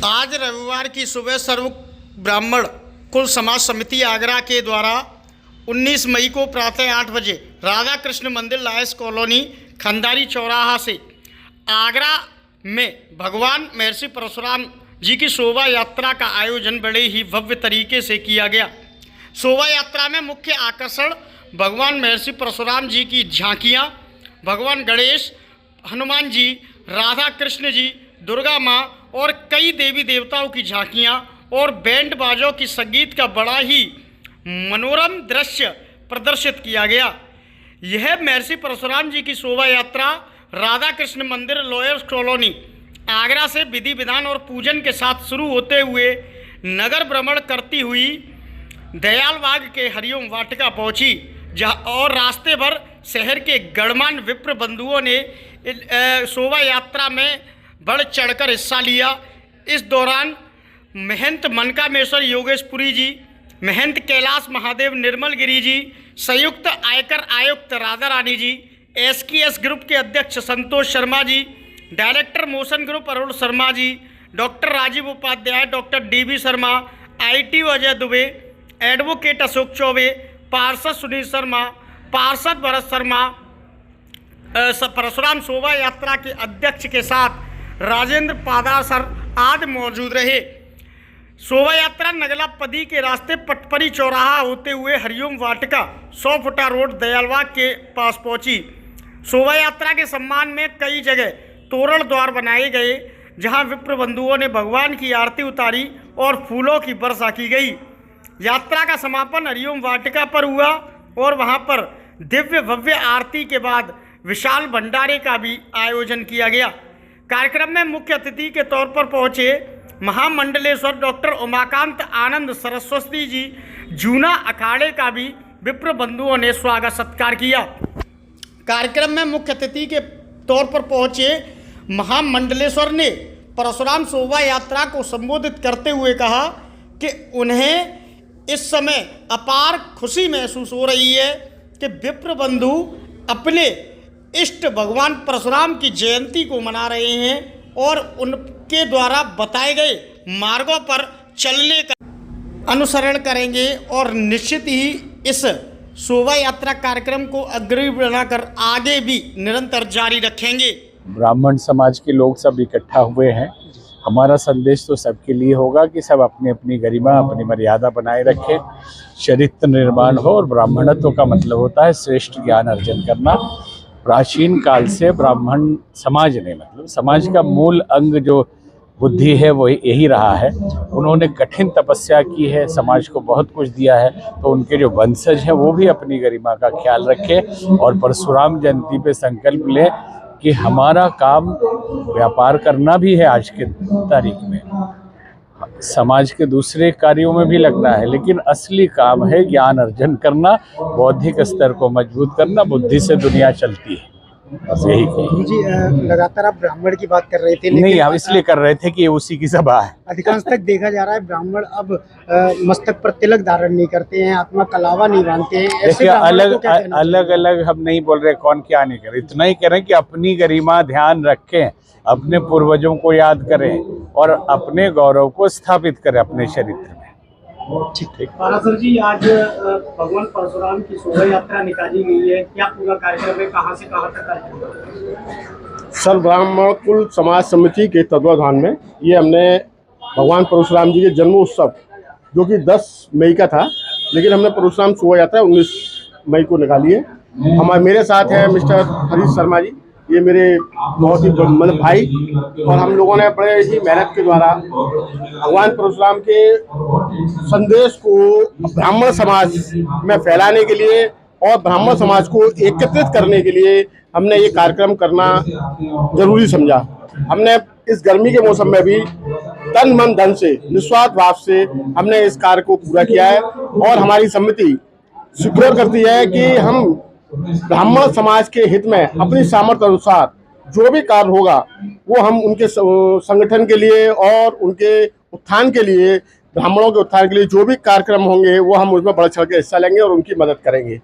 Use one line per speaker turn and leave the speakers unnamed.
आज रविवार की सुबह सर्व ब्राह्मण कुल समाज समिति आगरा के द्वारा 19 मई को प्रातः 8 बजे राधा कृष्ण मंदिर लायंस कॉलोनी खंडारी चौराहा से आगरा में भगवान महर्षि परशुराम जी की शोभा यात्रा का आयोजन बड़े ही भव्य तरीके से किया गया। शोभा यात्रा में मुख्य आकर्षण भगवान महर्षि परशुराम जी की झांकियाँ, भगवान गणेश, हनुमान जी, राधा कृष्ण जी, दुर्गा माँ और कई देवी देवताओं की झांकियाँ और बैंड बाजों की संगीत का बड़ा ही मनोरम दृश्य प्रदर्शित किया गया। यह महर्षि परशुराम जी की शोभा यात्रा राधा कृष्ण मंदिर लायंस कॉलोनी आगरा से विधि विधान और पूजन के साथ शुरू होते हुए नगर भ्रमण करती हुई दयालबाग के हरिओम वाटिका पहुंची, जहां और रास्ते भर शहर के गणमान्य विप्र बंधुओं ने शोभा यात्रा में बढ़ चढ़कर हिस्सा लिया। इस दौरान महंत मनकामेश्वर योगेशपुरी जी, महंत कैलाश महादेव निर्मल गिरी जी, संयुक्त आयकर आयुक्त राधा रानी जी, एसकेएस ग्रुप के अध्यक्ष Santosh Sharma ji, director Motion group Arun Sharma ji, doctor Rajeev Upadhyay, doctor DB Sharma, IT Ajay Dubey, advocate Ashok Choubey, पार्षद सुनील शर्मा, पार्षद भरत शर्मा, परशुराम शोभा यात्रा के अध्यक्ष के साथ राजेंद्र पादार सर आदि मौजूद रहे। शोभा यात्रा नगला पदी के रास्ते पटपरी चौराहा होते हुए हरिओम वाटिका 100 फुटा रोड दयालबाग के पास पहुंची। शोभा यात्रा के सम्मान में कई जगह तोरण द्वार बनाए गए, जहां विप्र बंधुओं ने भगवान की आरती उतारी और फूलों की वर्षा की गई। यात्रा का समापन हरिओम वाटिका पर हुआ और वहां पर दिव्य भव्य आरती के बाद विशाल भंडारे का भी आयोजन किया गया। कार्यक्रम में मुख्य अतिथि के तौर पर पहुंचे महामंडलेश्वर डॉक्टर उमाकांत आनंद सरस्वती जी जूना अखाड़े का भी विप्र बंधुओं ने स्वागत सत्कार किया। कार्यक्रम में मुख्य अतिथि के तौर पर पहुंचे महामंडलेश्वर ने परशुराम शोभा यात्रा को संबोधित करते हुए कहा कि उन्हें इस समय अपार खुशी महसूस हो रही है कि विप्र बंधु अपने इष्ट भगवान परशुराम की जयंती को मना रहे हैं और उनके द्वारा बताए गए मार्गों पर चलने का अनुसरण करेंगे और निश्चित ही इस शोभा यात्रा कार्यक्रम को अग्रणी बनाकर आगे भी निरंतर जारी रखेंगे।
ब्राह्मण समाज के लोग सब इकट्ठा हुए हैं। हमारा संदेश तो सबके लिए होगा कि सब अपनी अपनी गरिमा, अपनी मर्यादा बनाए रखें, चरित्र निर्माण हो। और ब्राह्मणत्व का मतलब होता है श्रेष्ठ ज्ञान अर्जन करना। प्राचीन काल से ब्राह्मण समाज ने, मतलब समाज का मूल अंग जो बुद्धि है वो यही रहा है। उन्होंने कठिन तपस्या की है, समाज को बहुत कुछ दिया है, तो उनके जो वंशज हैं वो भी अपनी गरिमा का ख्याल रखें और परशुराम जयंती पे संकल्प लें कि हमारा काम व्यापार करना भी है। आज के तारीख में समाज के दूसरे कार्यों में भी लगना है, लेकिन असली काम है ज्ञान अर्जन करना, बौद्धिक स्तर को मजबूत करना। बुद्धि से दुनिया चलती है, बस यही
जी। लगातार आप ब्राह्मण की बात कर रहे थे,
नहीं, हम इसलिए कर रहे थे कि ये उसी की सभा है।
अधिकांश तक देखा जा रहा है ब्राह्मण अब मस्तक पर तिलक धारण नहीं करते हैं, आत्मा कलावा नहीं बांधते हैं।
देखिए, अलग अलग हम नहीं बोल रहे कौन क्या नहीं करे, इतना ही कह रहे हैं कि अपनी गरिमा ध्यान रखें, अपने पूर्वजों को याद करें और अपने गौरव को स्थापित करें अपने चरित्र में।
ठीक। सर जी, आज भगवान परशुराम की शोभा यात्रा निकाली गई है, क्या पूरा कार्यक्रम है, कहाँ से कहाँ तक कार्यक्रम?
सर्व ब्राह्मण कुल समाज समिति के तत्वाधान में ये हमने भगवान परशुराम जी के जन्मोत्सव, जो कि 10 मई का था, लेकिन हमने परशुराम शोभा यात्रा 19 मई को निकाली है। मेरे साथ है मिस्टर हरीश शर्मा जी, ये मेरे बहुत ही मतलब भाई, और हम लोगों ने बड़े ही मेहनत के द्वारा भगवान परशुराम के संदेश को ब्राह्मण समाज में फैलाने के लिए और ब्राह्मण समाज को एकत्रित करने के लिए हमने ये कार्यक्रम करना जरूरी समझा। हमने इस गर्मी के मौसम में भी तन मन धन से निस्वार्थ भाव से हमने इस कार्य को पूरा किया है और हमारी समिति स्वीकार करती है कि हम ब्राह्मण समाज के हित में अपनी सामर्थ्य अनुसार जो भी कार्य होगा वो हम उनके संगठन के लिए और उनके उत्थान के लिए, ब्राह्मणों के उत्थान के लिए जो भी कार्यक्रम होंगे वो हम उसमें बढ़ चढ़ के हिस्सा लेंगे और उनकी मदद करेंगे।